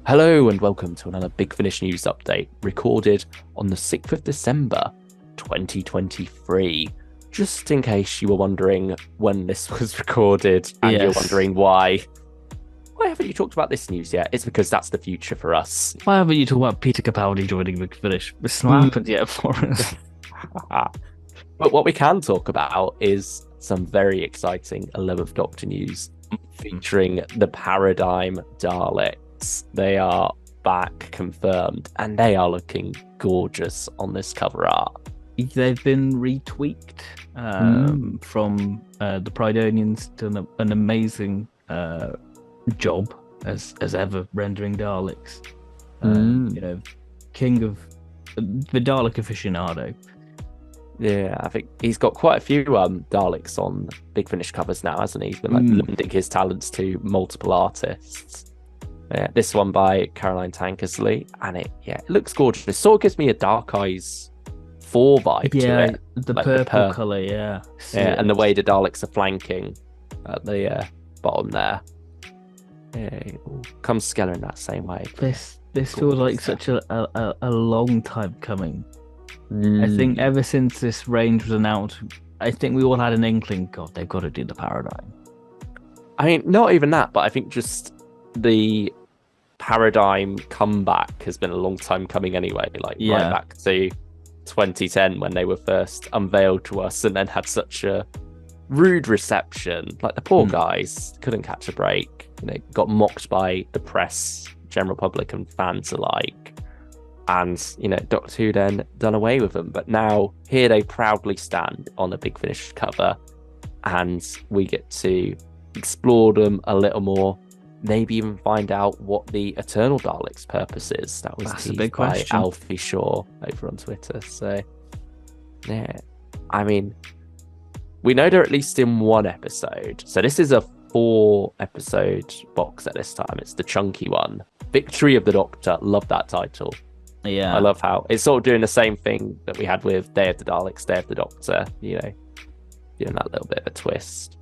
Hello and welcome to another Big Finish news update recorded on the 6th of December 2023. Just in case you were wondering when this was recorded and you're wondering why haven't you talked about this news yet? It's because that's the future for us. Why haven't you talked about Peter Capaldi joining Big Finish? It's not happened yet for us. But what we can talk about is some very exciting 11th Doctor news featuring the Paradigm Daleks. They are back, confirmed, and they are looking gorgeous on this cover art. They've been retweaked from the Pridonians, done an amazing job as ever rendering Daleks. King of the Dalek aficionado. Yeah, I think he's got quite a few Daleks on Big Finish covers now, hasn't he? He's been lending his talents to multiple artists. Yeah, this one by Caroline Tankersley, and it looks gorgeous. It sort of gives me a Dark Eyes 4 vibe to it. The like purple colour, yeah. And the way the Daleks are flanking at the bottom there. Yeah, it comes together in that same way. This feels like such a long time coming. I think ever since this range was announced, I think we all had an inkling, God, they've got to do the Paradigm. I mean, not even that, but I think just the Paradigm comeback has been a long time coming anyway. Right back to 2010 when they were first unveiled to us and then had such a rude reception. Like the poor guys couldn't catch a break. Got mocked by the press, general public and fans alike. And, Doctor Who then done away with them. But now here they proudly stand on a Big Finish cover and we get to explore them a little more. Maybe even find out what the Eternal Daleks' purpose is. That's a big question. By Alfie Shaw over on Twitter. So, yeah. I mean, we know they're at least in one episode. So this is a 4-episode box at this time. It's the chunky one. Victory of the Doctor. Love that title. Yeah. I love how it's sort of doing the same thing that we had with Day of the Daleks, Day of the Doctor, doing that little bit of a twist.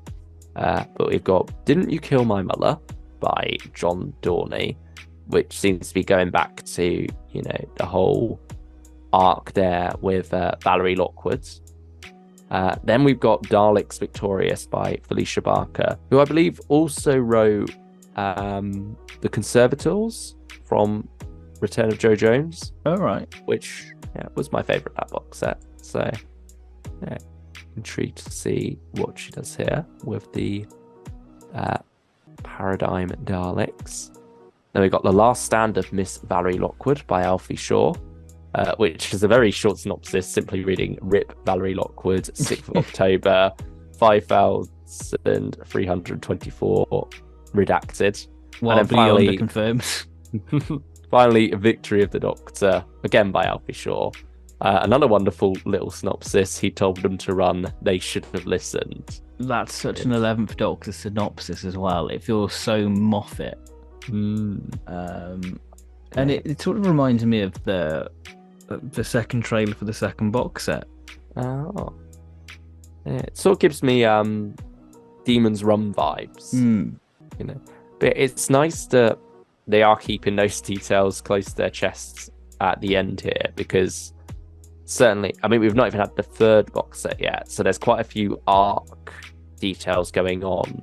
But we've got Didn't You Kill My Mother by John Dorney, which seems to be going back to, the whole arc there with Valerie Lockwood. Then we've got Daleks Victorious by Felicia Barker, who I believe also wrote The Conservators from Return of Joe Jones. Oh, right. Which was my favourite that box set. So, intrigued to see what she does here with the Paradigm Daleks. Then we got The Last Stand of Miss Valerie Lockwood by Alfie Shaw, which is a very short synopsis, simply reading RIP Valerie Lockwood, 6th of October, 5,324 redacted. Well, and then finally confirmed. Finally, Victory of the Doctor, again by Alfie Shaw. Another wonderful little synopsis. He told them to run, they should have listened. That's such an 11th Doctor synopsis as well. It feels so Moffat. And it sort of reminds me of the second trailer for the second box set. Oh. Yeah, it sort of gives me Demon's Run vibes. But it's nice that they are keeping those details close to their chests at the end here, because certainly, I mean, we've not even had the third box set yet, so there's quite a few arc details going on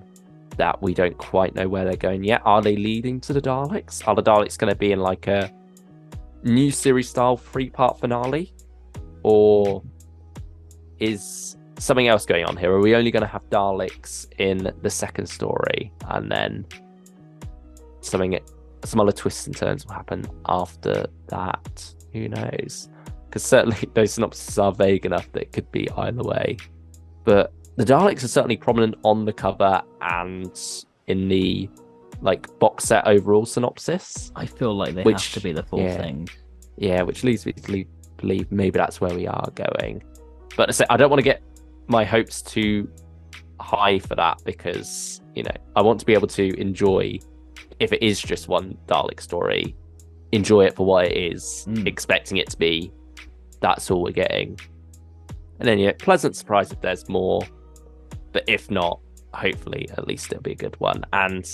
that we don't quite know where they're going yet. Are they leading to the Daleks? Are the Daleks going to be in like a new series style 3-part finale? Or is something else going on here? Are we only going to have Daleks in the second story and then some other twists and turns will happen after that? Who knows? Because certainly those synopses are vague enough that it could be either way. But the Daleks are certainly prominent on the cover and in the box set overall synopsis. I feel like they have to be the full thing. Yeah, which leads me to believe maybe that's where we are going. But I don't want to get my hopes too high for that, because I want to be able to enjoy, if it is just one Dalek story, enjoy it for what it is, expecting it to be that's all we're getting. And then pleasant surprise if there's more, but if not, hopefully at least it'll be a good one. And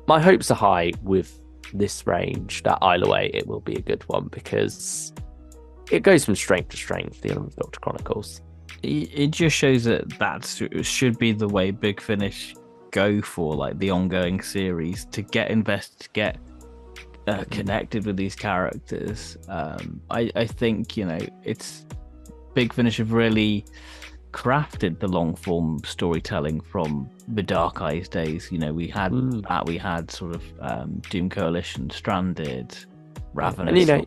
my hopes are high with this range, that Isle Away, it will be a good one because it goes from strength to strength, the 11th Doctor Chronicles. It just shows that should be the way Big Finish go for, like, the ongoing series, to get invested, to get connected with these characters. I think, it's Big Finish have really crafted the long form storytelling from the Dark Eyes days. We had sort of Doom Coalition, Stranded, Ravenous. And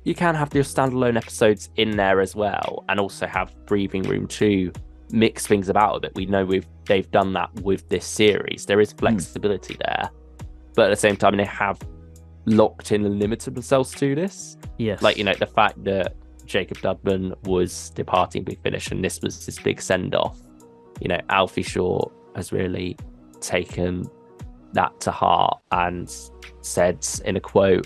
you can have your standalone episodes in there as well, and also have Breathing Room 2 mix things about a bit. We know they've done that with this series. There is flexibility there, but at the same time they have locked in and limited themselves to this. Yes, like the fact that Jacob Dudman was departing Big Finish and this was his big send-off. Alfie Shaw has really taken that to heart and said in a quote,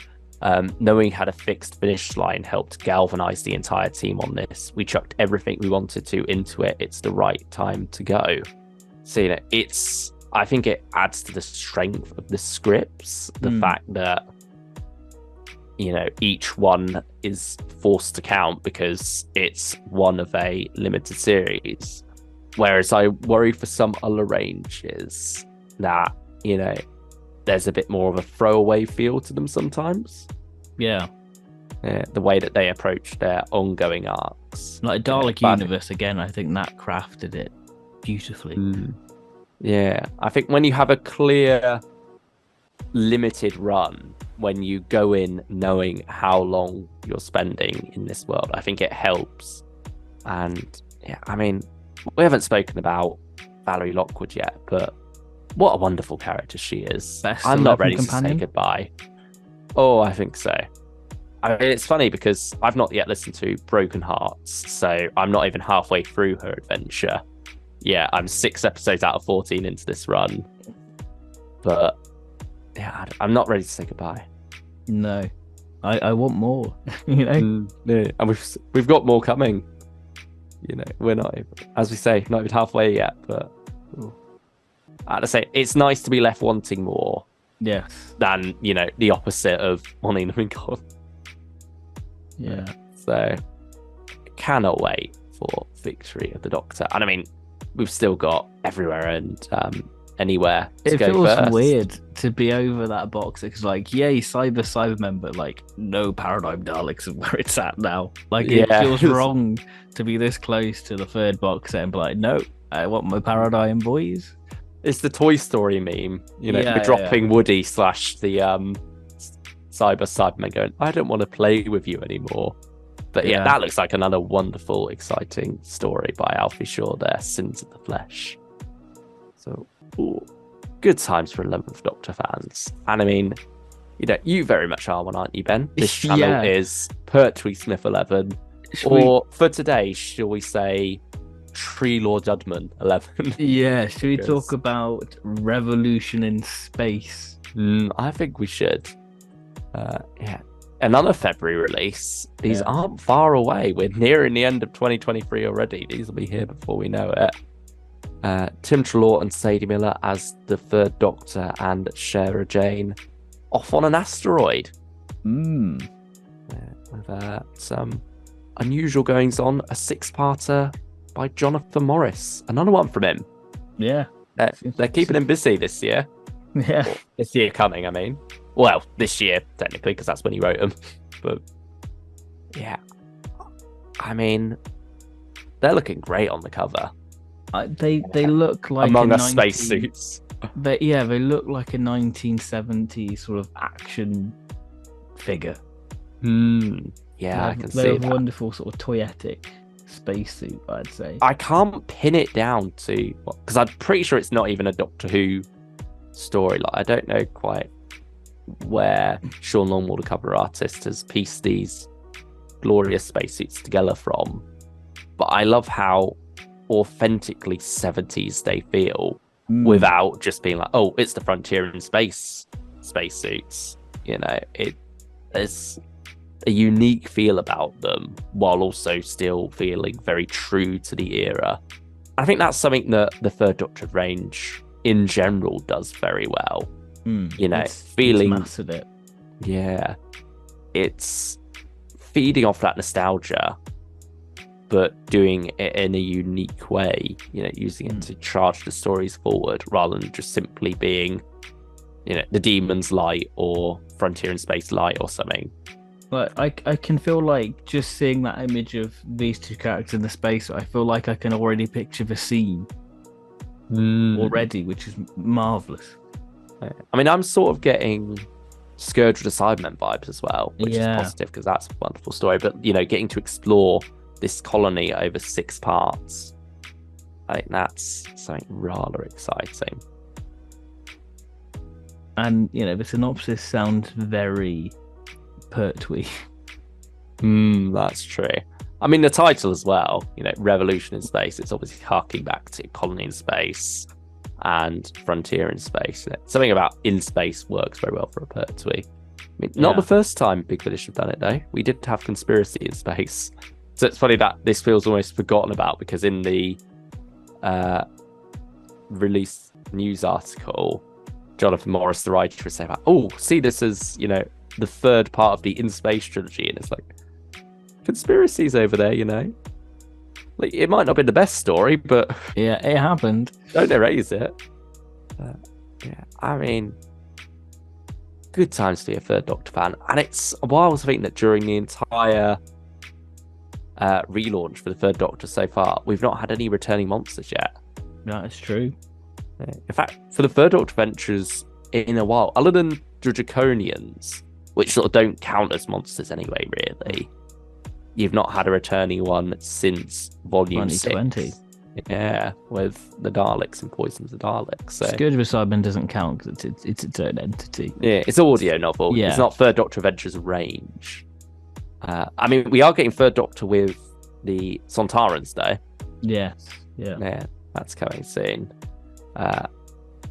knowing how a fixed finish line helped galvanize the entire team on this. We chucked everything we wanted to into it. It's the right time to go. So, I think it adds to the strength of the scripts, the fact that, each one is forced to count because it's one of a limited series. Whereas I worry for some other ranges that, there's a bit more of a throwaway feel to them sometimes. Yeah. The way that they approach their ongoing arcs. Like Dalek Universe, again, I think that crafted it beautifully. Yeah. I think when you have a clear, limited run, when you go in knowing how long you're spending in this world, I think it helps. And, we haven't spoken about Valerie Lockwood yet, but what a wonderful character she is. I'm not ready to say goodbye. Oh, I think so. It's funny because I've not yet listened to Broken Hearts, so I'm not even halfway through her adventure. Yeah, I'm 6 episodes out of 14 into this run. But, yeah, I'm not ready to say goodbye. No. I want more, Yeah. And we've got more coming. We're not even, as we say, not even halfway yet, but... I have to say, it's nice to be left wanting more. Yes. Than, the opposite of wanting them gone. Yeah. So, cannot wait for Victory of the Doctor. And we've still got Everywhere and Anywhere to go first. It feels weird to be over that box. It's like, yay, Cybermen, but no Paradigm Daleks of where it's at now. It feels wrong to be this close to the third box set and be like, no, I want my Paradigm boys. It's the Toy Story meme, we're dropping Woody / the Cybermen going, I don't want to play with you anymore. But that looks like another wonderful, exciting story by Alfie Shaw there, Sins of the Flesh. So, good times for 11th Doctor fans. And you very much are one, aren't you, Ben? This channel is Pertwee Smith 11. For today, shall we say Tree Lord Dudman 11? Yeah, should we talk about Revolution in Space? I think we should. Another February release. These aren't far away. We're nearing the end of 2023 already. These will be here before we know it. Tim Trelaw and Sadie Miller as the third Doctor and Sarah Jane off on an asteroid. With some unusual goings on, a 6-parter by Jonathan Morris. Another one from him. Yeah. They're keeping him busy this year. Yeah. Or this year coming, Well, this year, technically, because that's when he wrote them. But, yeah. They're looking great on the cover. They look like Among Us spacesuits. They look like a 1970s sort of action figure. Yeah, I can see that. They're a wonderful sort of toyetic spacesuit, I'd say. I can't pin it down to... Because I'm pretty sure it's not even a Doctor Who story. I don't know quite where Sean Longwall, the cover artist, has pieced these glorious spacesuits together from. But I love how authentically 70s they feel without just being like, oh, it's the frontier in spacesuits. There's a unique feel about them while also still feeling very true to the era. I think that's something that the Third Doctor range in general does very well. feeling it's mastered it. Yeah, it's feeding off that nostalgia, but doing it in a unique way, using it to charge the stories forward rather than just simply being, the Demon's Light or Frontier in Space Light or something. But I can feel like just seeing that image of these two characters in the space, I feel like I can already picture the scene already, which is marvelous. I mean, I'm sort of getting Scourge of the Cybermen vibes as well, which is positive because that's a wonderful story. But, getting to explore this colony over 6 parts, I think that's something rather exciting. And, the synopsis sounds very Pertwee. That's true. I mean, the title as well, Revolution in Space, it's obviously harking back to Colony in Space and Frontier in Space. Something about in space works very well for a Pertwee. I mean, not the first time Big Finish have done it, though. We did have Conspiracy in Space. So it's funny that this feels almost forgotten about because in the released news article, Jonathan Morris, the writer, was saying about, see this as, the third part of the In Space trilogy. And it's like, Conspiracy's over there, Like, it might not be the best story, but... Yeah, it happened. Don't erase it. I mean... Good times to be a Third Doctor fan. And it's... Well, I was thinking that during the entire relaunch for the Third Doctor so far, we've not had any returning monsters yet. That is true. In fact, for the Third Doctor Ventures in a while, other than the Draconians, which sort of don't count as monsters anyway, really, you've not had a returning one since Volume 2020. 6. Yeah, with the Daleks and Poisons of the Daleks. So. Scourge of the Cybermen doesn't count because it's its own entity. Yeah, it's an audio novel. Yeah. It's not Third Doctor Adventures range. I mean, we are getting Third Doctor with the Sontarans, though. Yes. Yeah, that's coming soon.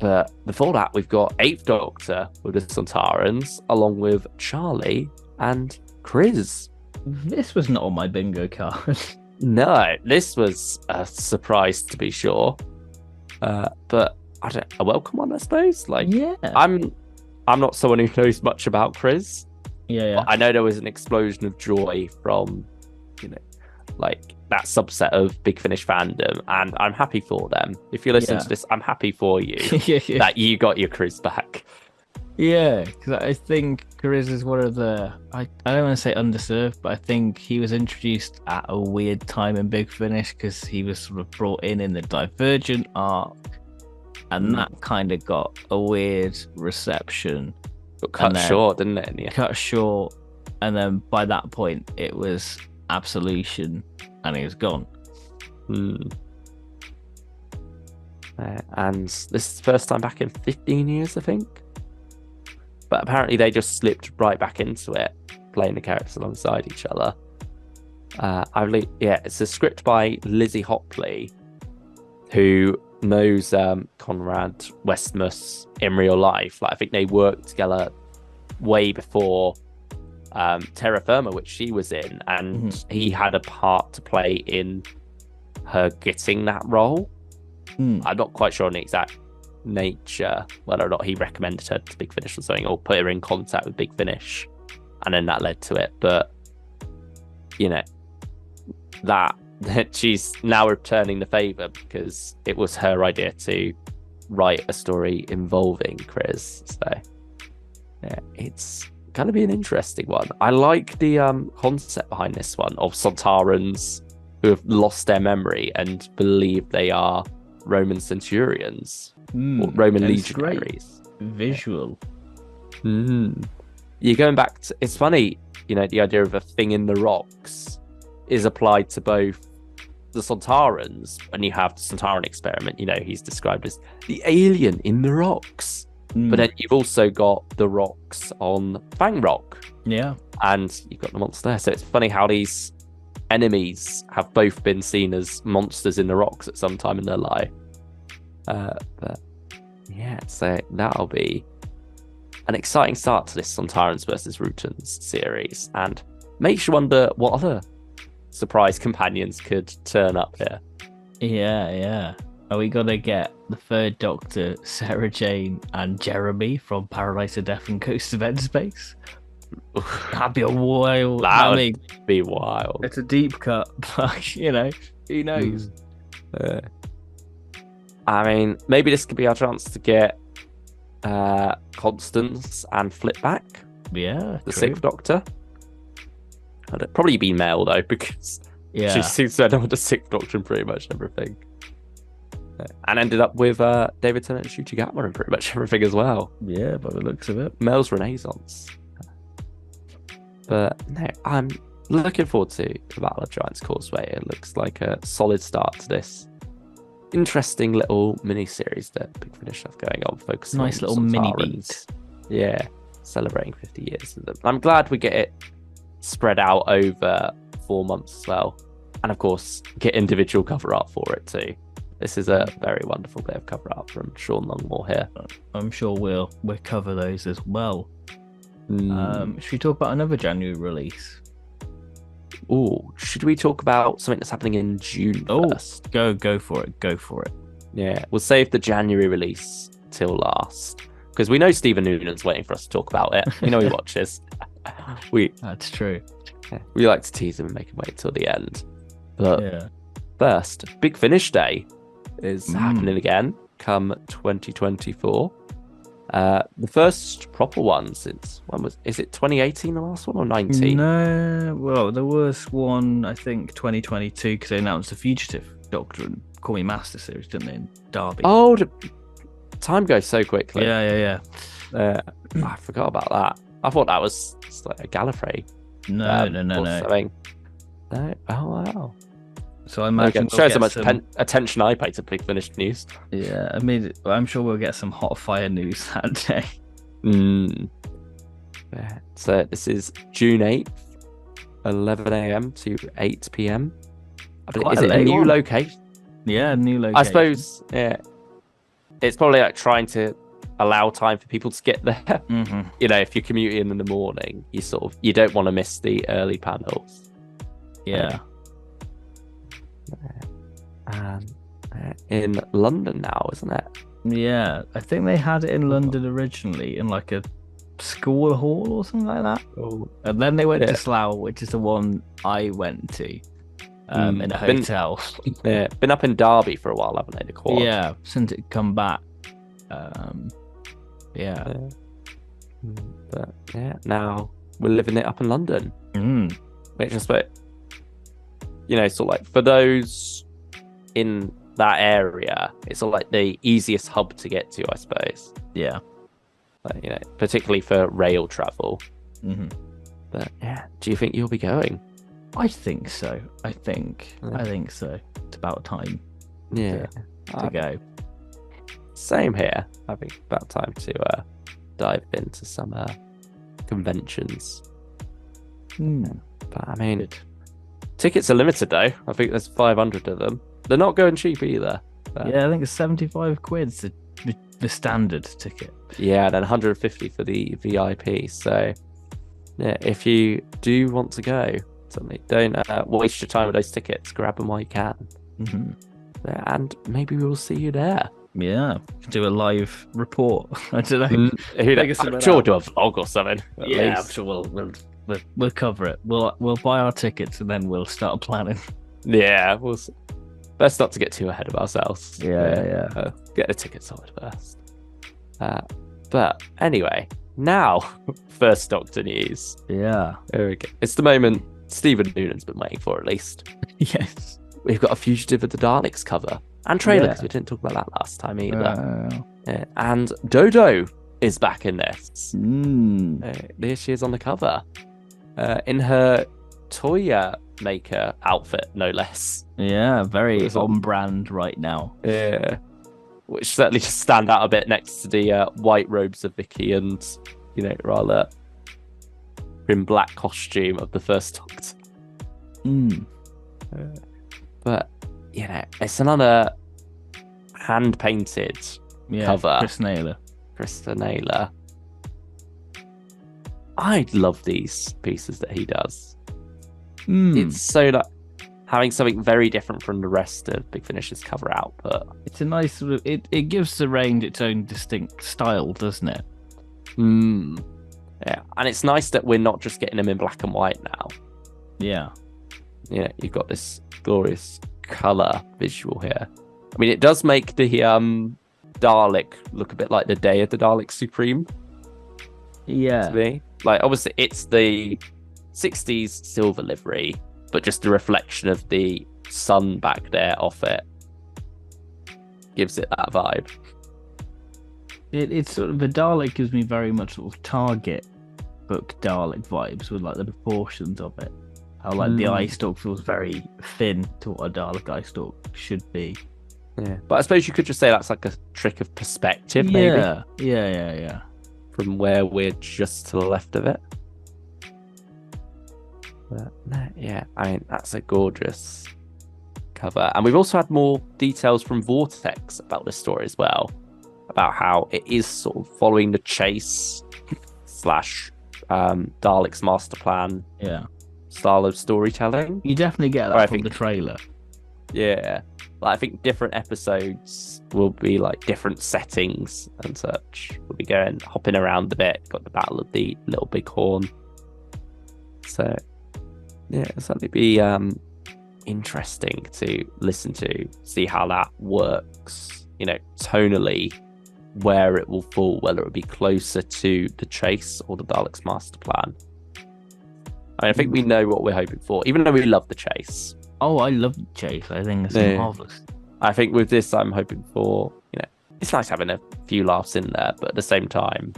But before that, we've got 8th Doctor with the Sontarans, along with Charlie and Chris. This was not on my bingo card. No, this was a surprise to be sure. But a welcome one, I suppose. Like, yeah, I'm not someone who knows much about Chris. Yeah. But I know there was an explosion of joy from, like that subset of Big Finish fandom, and I'm happy for them. If you listen to this, I'm happy for you that you got your Chris back. Yeah, because I think Chris is one of the... I don't want to say underserved, but I think he was introduced at a weird time in Big Finish because he was sort of brought in the Divergent arc, and that kind of got a weird reception. Got cut short, didn't it? Yeah. Cut short, and then by that point, it was Absolution, and he was gone. And this is the first time back in 15 years, I think. But apparently they just slipped right back into it, playing the characters alongside each other. It's a script by Lizzie Hopley, who knows Conrad Westmus in real life. Like, I think they worked together way before Terra Firma, which she was in, and he had a part to play in her getting that role. I'm not quite sure on the exact nature, whether or not he recommended her to Big Finish or something, or put her in contact with Big Finish, and then that led to it. But that she's now returning the favor because it was her idea to write a story involving Chris. So yeah, it's going to be an interesting one. I like the concept behind this one of Sontarans who have lost their memory and believe they are Roman centurions or Roman legionaries. Visual. You're going back to... It's funny, the idea of a thing in the rocks is applied to both the Sontarans, and you have the Sontaran experiment. He's described as the alien in the rocks. But then you've also got the rocks on Fang Rock. Yeah. And you've got the monster there. So it's funny how these enemies have both been seen as monsters in the rocks at some time in their life. But yeah, so that'll be an exciting start to this Sontarans versus Rutans series, and makes you wonder what other surprise companions could turn up here. Yeah. Are we gonna get the third Doctor, Sarah Jane, and Jeremy from Paradise of Death and Ghost of End Space? That'd be a wild. That would be wild. It's a deep cut, but you know, who knows? I mean, maybe this could be our chance to get Constance and Flip back. Yeah, the Sixth Doctor. I'd probably be male though, because yeah, she seems to know the Sixth Doctor and pretty much everything. And ended up with David Tennant and Ncuti Gatwa and pretty much everything as well. Yeah, by the looks of it. Male's Renaissance. But no, I'm looking forward to the Battle of Giants Causeway. It looks like a solid start to this interesting little mini-series that Big Finish have going on, focusing nice on little mini beat. Yeah, celebrating 50 years of them. I'm glad we get it spread out over 4 months as well. And of course, get individual cover art for it too. This is a very wonderful bit of cover art from Sean Longmore here. I'm sure we'll cover those as well. Should we talk about another January release? Oh, should we talk about something that's happening in June first? Go for it. Yeah, we'll save the January release till last, because we know Stephen Noonan's waiting for us to talk about it. We know he watches. That's true. We like to tease him and make him wait till the end. But first, Big Finish Day is happening again come 2024. The first proper one since is it 2018 the last one, or 19? No, well, there was one, I think 2022, because they announced the Fugitive Doctor and Call Me Master series, didn't they, in Derby? Oh, time goes so quickly. Yeah. I forgot about that. I thought that was just like a Gallifrey. No. Something. No. Oh wow. So I imagine shows how much attention I pay to Big Finish news. Yeah, I mean, I'm sure we'll get some hot fire news that day. Yeah. So this is June 8th, 11 a.m. to 8 p.m. Is it a new location? Yeah, new location. I suppose. Yeah. It's probably like trying to allow time for people to get there. Mm-hmm. You know, if you're commuting in the morning, you don't want to miss the early panels. Yeah. In London now, isn't it? Yeah, I think they had it in London originally in like a school hall or something like that. Oh. And then they went to Slough, which is the one I went to, in a hotel. Been up in Derby for a while, haven't they? The quad. Yeah, since it come back. But now we're living it up in London. Which I suppose, sort of like for those in that area, it's sort of like the easiest hub to get to, I suppose. Yeah. But, particularly for rail travel. Mm-hmm. But do you think you'll be going? I think so. I think so. It's about time. Yeah. To go. Same here. I think about time to dive into some conventions. But I mean, tickets are limited though. I think there's 500 of them. They're not going cheap either. But... Yeah, I think it's 75 quid the standard ticket. Yeah, then 150 for the VIP. So, if you do want to go, certainly don't waste your time with those tickets. Grab them while you can. Mm-hmm. And maybe we will see you there. Yeah, do a live report. I don't know. I'm sure we'll do a vlog or something. Yeah, I'm sure we'll cover it. We'll buy our tickets and then we'll start planning. Yeah, best not to get too ahead of ourselves. Yeah. Get the tickets sorted first. But anyway, now first Doctor news. Yeah, there we go. It's the moment Stephen Noonan's been waiting for, at least. Yes, we've got a Fugitive of the Daleks cover and trailer, because we didn't talk about that last time either. And Dodo is back in this. There she is on the cover, in her toy maker outfit, no less. Yeah, very on brand right now. Yeah, which certainly just stand out a bit next to the white robes of Vicky and rather prim black costume of the first Doctor. But it's another hand painted cover. Chris Naylor. I love these pieces that he does. It's so having something very different from the rest of Big Finish's cover output. It's a nice sort of it gives the range its own distinct style, doesn't it? Yeah, and it's nice that we're not just getting them in black and white now. Yeah. Yeah, you've got this glorious color visual here. I mean, it does make the Dalek look a bit like the Day of the Daleks Supreme. Yeah. To me. Like, obviously, it's the 60s silver livery, but just the reflection of the sun back there off it gives it that vibe. It's sort of, the Dalek gives me very much sort of Target book Dalek vibes with like the proportions of it. How like the eye stalk feels very thin to what a Dalek eye stalk should be. Yeah, but I suppose you could just say that's like a trick of perspective, maybe. Yeah. From where we're just to the left of it. But yeah, I mean, that's a gorgeous cover. And we've also had more details from Vortex about this story as well, about how it is sort of following the chase / Dalek's master plan style of storytelling. You definitely get that from the trailer. Yeah. Like, I think different episodes will be like different settings and such. We'll be hopping around a bit. Got the Battle of the Little Big Horn. So, yeah, it'll certainly be interesting to listen to, see how that works, tonally, where it will fall, whether it will be closer to the chase or the Daleks' master plan. I think we know what we're hoping for, even though we love the chase. Oh, I love the chase. I think it's marvelous. I think with this, I'm hoping for, it's nice having a few laughs in there, but at the same time,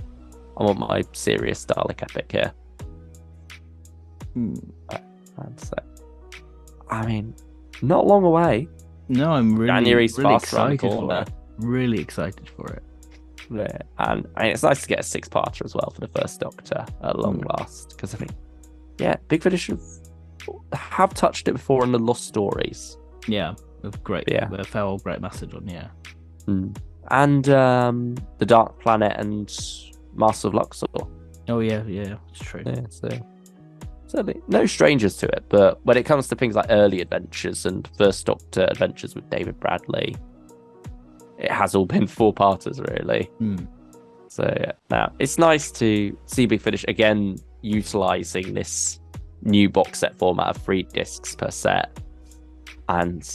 I want my serious Dalek epic here. And so, I mean, not long away. No, I'm January's really fast around the excited corner. for it. Really excited for it. Yeah, and I mean, it's nice to get a 6-parter as well for the first Doctor at long last, because I think, Big Finish have touched it before in the Lost Stories. Yeah, with great, with a farewell great message on, and the Dark Planet and Master of Luxor. Oh yeah, it's true. Yeah, so certainly no strangers to it, but when it comes to things like early adventures and first Doctor adventures with David Bradley, it has all been 4-parters really. So now it's nice to see Big Finish again utilizing this new box set format of 3 discs per set, and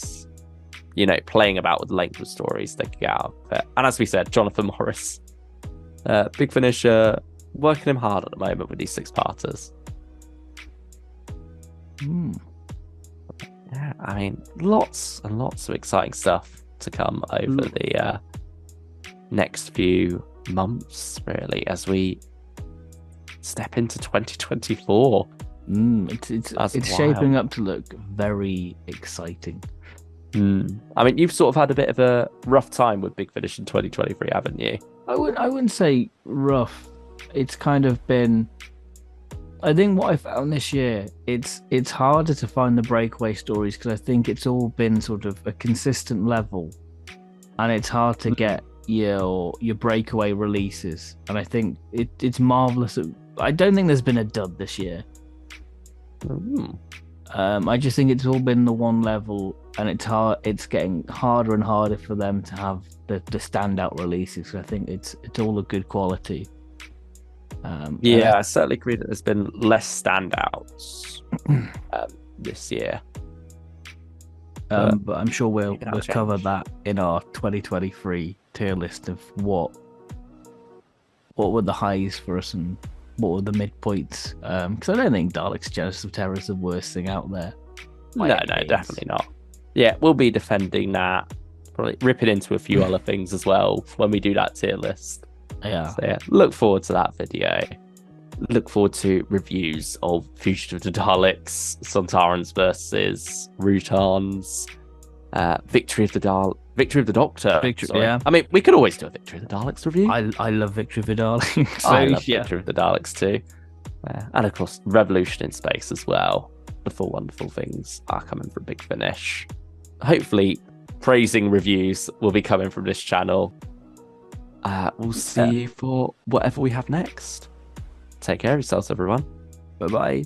playing about with the length of stories they could get out of it. And as we said, Jonathan Morris, Big Finish, working him hard at the moment with these 6-parters. Yeah, I mean, lots and lots of exciting stuff to come over the next few months, really, as we step into 2024. It's shaping up to look very exciting. I mean, you've sort of had a bit of a rough time with Big Finish in 2023, haven't you? I wouldn't say rough. It's kind of been, I think what I found this year, it's harder to find the breakaway stories, because I think it's all been sort of a consistent level, and it's hard to get your breakaway releases. And I think it's marvelous. I don't think there's been a dud this year. I just think it's all been the one level, and it's getting harder and harder for them to have the standout releases. I think it's all a good quality. I certainly agree that there's been less standouts this year. But I'm sure we'll cover that in our 2023 tier list of what were the highs for us and what were the midpoints. Because I don't think Daleks Genesis of Terror is the worst thing out there. No, definitely not. Yeah, we'll be defending that, probably ripping into a few other things as well when we do that tier list. Yeah. So look forward to that video. Look forward to reviews of Fugitive of the Daleks, Sontarans versus Rutans, Victory of the Doctor. Yeah. I mean, we could always do a Victory of the Daleks review. I love Victory of the Daleks. I love Victory of the Daleks too. And of course, Revolution in Space as well. The full wonderful things are coming from Big Finish. Hopefully, praising reviews will be coming from this channel. We'll see you for whatever we have next. Take care of yourselves, everyone. Bye-bye.